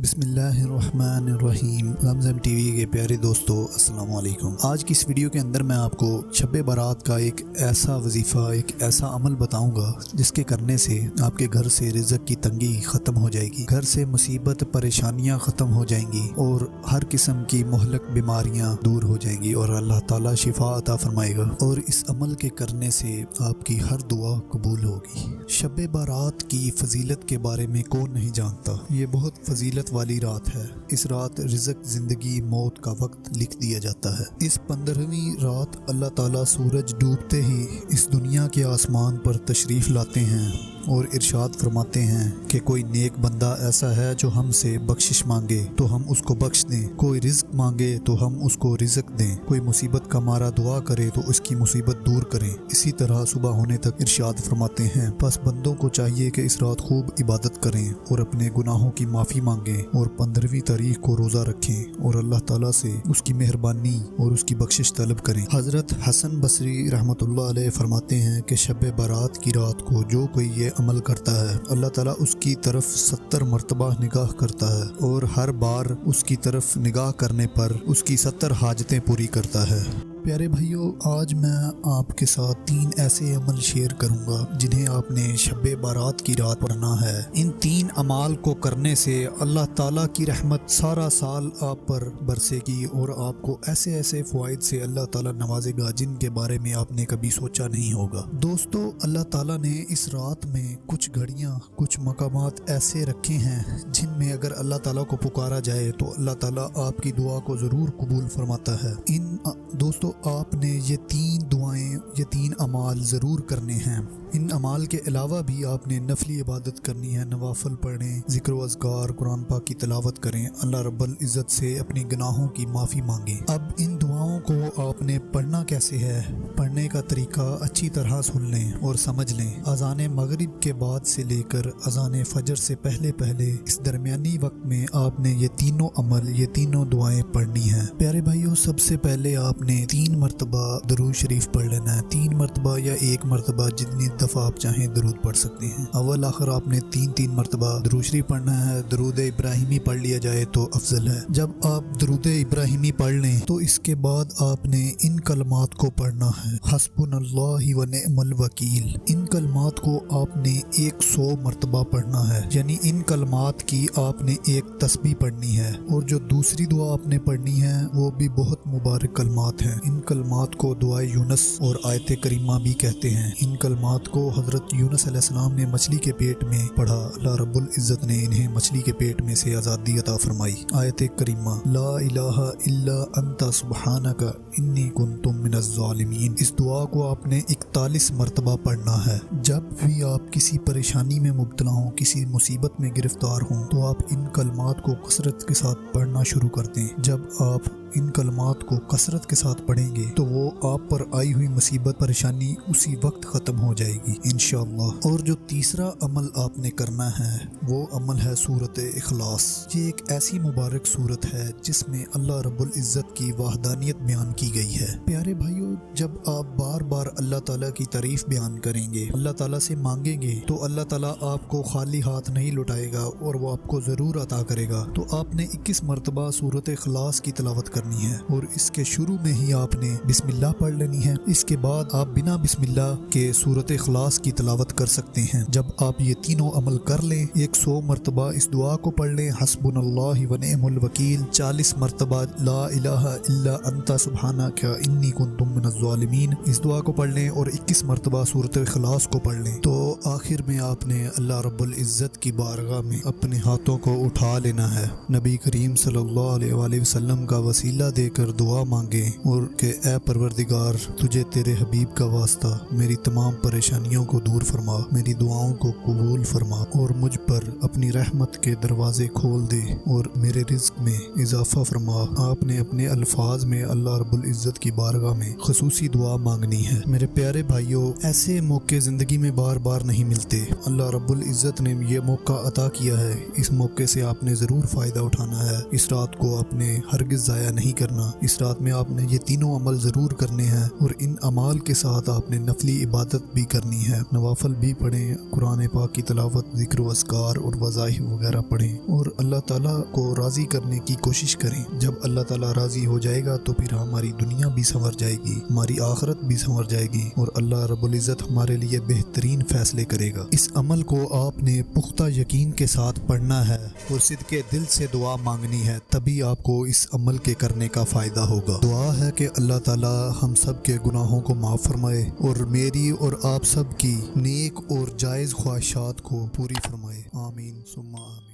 بسم اللہ الرحمن الرحیم۔ زمزم ٹی وی کے پیارے دوستو السلام علیکم۔ آج کی اس ویڈیو کے اندر میں آپ کو شب برات کا ایک ایسا وظیفہ، ایک ایسا عمل بتاؤں گا جس کے کرنے سے آپ کے گھر سے رزق کی تنگی ختم ہو جائے گی، گھر سے مصیبت پریشانیاں ختم ہو جائیں گی اور ہر قسم کی مہلک بیماریاں دور ہو جائیں گی اور اللہ تعالیٰ شفا عطا فرمائے گا، اور اس عمل کے کرنے سے آپ کی ہر دعا قبول ہوگی۔ شب برات کی فضیلت کے بارے میں کون نہیں جانتا؟ یہ بہت فضیلت والی رات ہے۔ اس رات رزق، زندگی، موت کا وقت لکھ دیا جاتا ہے۔ اس 15ویں رات اللہ تعالیٰ سورج ڈوبتے ہی اس دنیا کے آسمان پر تشریف لاتے ہیں اور ارشاد فرماتے ہیں کہ کوئی نیک بندہ ایسا ہے جو ہم سے بخشش مانگے تو ہم اس کو بخش دیں، کوئی رزق مانگے تو ہم اس کو رزق دیں، کوئی مصیبت کا مارا دعا کرے تو اس کی مصیبت دور کریں۔ اسی طرح صبح ہونے تک ارشاد فرماتے ہیں، پس بندوں کو چاہیے کہ اس رات خوب عبادت کریں اور اپنے گناہوں کی معافی مانگیں اور 15ویں تاریخ کو روزہ رکھیں اور اللہ تعالیٰ سے اس کی مہربانی اور اس کی بخشش طلب کریں۔ حضرت حسن بصری رحمۃ اللہ علیہ فرماتے ہیں کہ شب برات کی رات کو جو کوئی یہ عمل کرتا ہے، اللہ تعالیٰ اس کی طرف 70 مرتبہ نگاہ کرتا ہے اور ہر بار اس کی طرف نگاہ کرنے پر اس کی 70 حاجتیں پوری کرتا ہے۔ پیارے بھائیو، آج میں آپ کے ساتھ 3 ایسے عمل شیئر کروں گا جنہیں آپ نے شب برات کی رات پڑھنا ہے۔ ان 3 اعمال کو کرنے سے اللہ تعالیٰ کی رحمت سارا سال آپ پر برسے گی اور آپ کو ایسے ایسے فوائد سے اللہ تعالیٰ نوازے گا جن کے بارے میں آپ نے کبھی سوچا نہیں ہوگا۔ دوستو، اللہ تعالیٰ نے اس رات میں کچھ گھڑیاں، کچھ مقامات ایسے رکھے ہیں جن میں اگر اللہ تعالیٰ کو پکارا جائے تو اللہ تعالیٰ آپ کی دعا کو ضرور قبول فرماتا ہے۔ دوستو، آپ نے یہ 3 دعائیں، یہ 3 اعمال ضرور کرنے ہیں۔ ان اعمال کے علاوہ بھی آپ نے نفلی عبادت کرنی ہے، نوافل پڑھیں، ذکر و اذکار، قرآن پاک کی تلاوت کریں، اللہ رب العزت سے اپنی گناہوں کی معافی مانگیں۔ اب ان دعاؤں کو آپ نے پڑھنا کیسے ہے؟ پڑھنے کا طریقہ اچھی طرح سن لیں اور سمجھ لیں۔ اذان مغرب کے بعد سے لے کر اذان فجر سے پہلے اس درمیانی وقت میں آپ نے یہ تینوں عمل، یہ تینوں دعائیں پڑھنی ہیں۔ پیارے بھائیو، سب سے پہلے آپ نے 3 مرتبہ درود شریف پڑھ لینا ہے۔ 3 مرتبہ یا 1 مرتبہ، جتنی دفعہ آپ چاہیں درود پڑھ سکتے ہیں۔ اول آخر آپ نے 3 مرتبہ درود شریف پڑھنا ہے۔ درود ابراہیمی پڑھ لیا جائے تو افضل ہے۔ جب آپ درود ابراہیمی پڑھ لیں تو اس کے بعد آپ نے ان کلمات کو پڑھنا ہے، حسبنا اللہ و نعم الوکیل۔ ان کلمات کو آپ نے 100 مرتبہ پڑھنا ہے، یعنی ان کلمات کی آپ نے ایک تسبیح پڑھنی ہے۔ اور جو دوسری دعا آپ نے پڑھنی ہے وہ بھی بہت مبارک کلمات ہیں۔ ان کلمات کو دعائے یونس اور آیت کریمہ بھی کہتے ہیں۔ ان کلمات کو حضرت یونس علیہ السلام نے مچھلی کے پیٹ میں پڑھا، اللہ رب العزت نے انہیں مچھلی کے پیٹ میں سے آزادی عطا فرمائی۔ آیت کریمہ، لا الہ الا انت سبحانک انی کنت من الظالمین۔ اس دعا کو آپ نے 41 مرتبہ پڑھنا ہے۔ جب بھی آپ کسی پریشانی میں مبتلا ہوں، کسی مصیبت میں گرفتار ہوں تو آپ ان کلمات کو کثرت کے ساتھ پڑھنا شروع کر دیں۔ جب آپ ان کلمات کو کثرت کے ساتھ پڑھیں گے تو وہ آپ پر آئی ہوئی مصیبت، پریشانی اسی وقت ختم ہو جائے گی انشاءاللہ۔ اور جو تیسرا عمل آپ نے کرنا ہے وہ عمل ہے سورۃ اخلاص۔ یہ ایک ایسی مبارک سورت ہے جس میں اللہ رب العزت کی وحدانیت بیان کی گئی ہے۔ پیارے بھائیو، جب آپ بار بار اللہ تعالیٰ کی تعریف بیان کریں گے، اللہ تعالیٰ سے مانگیں گے تو اللہ تعالیٰ آپ کو خالی ہاتھ نہیں لوٹائے گا اور وہ آپ کو ضرور عطا کرے گا۔ تو آپ نے 21 مرتبہ سورۃ اخلاص کی تلاوت کرنی ہے اور اس کے شروع میں ہی آپ نے بسم اللہ پڑھ لینی ہے۔ اس کے بعد آپ بنا بسم اللہ کے سورۃ اخلاص کی تلاوت کر سکتے ہیں۔ جب آپ یہ تینوں عمل کر لیں، 100 مرتبہ اس دعا کو پڑھ لیں، حسبنا اللہ و نعم الوکیل، 40 مرتبہ لا الہ الا انت سبحانک انی کنت من الظالمین، اس دعا کو پڑھ لیں اور 21 مرتبہ سورۃ اخلاص کو پڑھ لیں، تو آخر میں آپ نے اللہ رب العزت کی بارگاہ میں اپنے ہاتھوں کو اٹھا لینا ہے، نبی کریم صلی اللہ علیہ وآلہ وسلم کا وسیلہ دے کر دعا مانگیں اور کہ اے پروردگار، تجھے تیرے حبیب کا واسطہ میری تمام پریشانیوں کو دور فرما، میری دعاؤں کو قبول فرما اور مجھ پر اپنی رحمت کے دروازے کھول دے اور میرے رزق میں اضافہ فرما۔ آپ نے اپنے الفاظ میں اللہ رب العزت کی بارگاہ میں خصوصی دعا مانگنی ہے۔ میرے پیارے بھائیوں، ایسے موقع زندگی میں بار بار نہیں ملتے۔ اللہ رب العزت نے یہ موقع عطا کیا ہے، اس موقع سے آپ نے ضرور فائدہ اٹھانا ہے۔ اس رات کو آپ نے ہرگز ضائع نہیں کرنا۔ اس رات میں آپ نے یہ تینوں عمل ضرور کرنے ہیں اور ان اعمال کے ساتھ آپ نے نفلی عبادت بھی کرنی ہے، نوافل بھی پڑھیں، قرآن پاک کی تلاوت، ذکر و اذکار اور وظائف وغیرہ پڑھیں اور اللہ تعالیٰ کو راضی کرنے کی کوشش کریں۔ جب اللہ تعالیٰ راضی ہو جائے گا تو پھر ہماری دنیا بھی سنور جائے گی، ہماری آخرت بھی سنور جائے گی اور اللہ رب العزت ہمارے لیے بہترین فیصلے کرے گا۔ اس عمل کو آپ نے پختہ یقین کے ساتھ پڑھنا ہے اور صدقے دل سے دعا مانگنی ہے، تبھی آپ کو اس عمل کے کرنے کا فائدہ ہوگا۔ دعا ہے کہ اللہ تعالیٰ ہم سب کے گناہوں کو معاف فرمائے اور میری اور آپ سب کی نیک اور جائز خواہشات کو پوری فرمائے، آمین ثم آمین۔